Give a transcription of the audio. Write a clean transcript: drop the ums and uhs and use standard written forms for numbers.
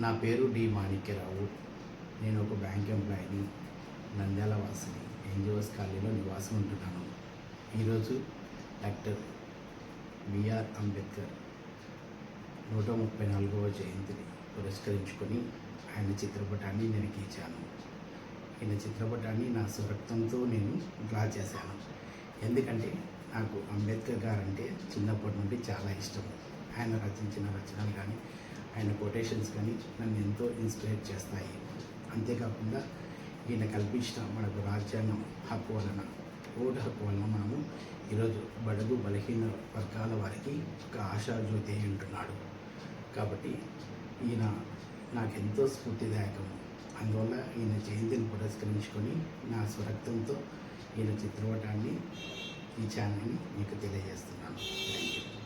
నా పేరు డి మాణిక్యరావు. నేను ఒక బ్యాంక్ ఎంప్లాయీని, నంద్యాల వాసిని, ఎన్జిఓస్ కాలనీలో నివాసం ఉంటున్నాను. ఈరోజు డాక్టర్ బిఆర్ అంబేద్కర్ 134వ జయంతిని పురస్కరించుకొని ఆయన చిత్రపటాన్ని నేను గీచాను. ఈయన చిత్రపటాన్ని నా స్వరక్తంతో నేను డ్రా చేశాను. ఎందుకంటే నాకు అంబేద్కర్ గారు అంటే చిన్నప్పటి నుండి చాలా ఇష్టం. ఆయన రచించిన రచనలు కానీ, ఆయన కొటేషన్స్ కానీ నన్ను ఎంతో ఇన్స్పైర్ చేస్తాయి. అంతేకాకుండా ఈయన కల్పించిన మనకు రాజ్యాంగం హక్కు వలన, ఓటు హక్కు వలన మనము ఈరోజు బడుగు బలహీన వర్గాల వారికి ఒక ఆశాజ్యోతి అయి ఉంటున్నాడు. కాబట్టి ఈయన నాకెంతో స్ఫూర్తిదాయకము. అందువల్ల ఈయన జయంతిని పురస్కరించుకొని నా స్వరక్తంతో ఈయన చిత్రపటాన్ని ఈ ఛానల్ని మీకు తెలియజేస్తున్నాను. Thank you.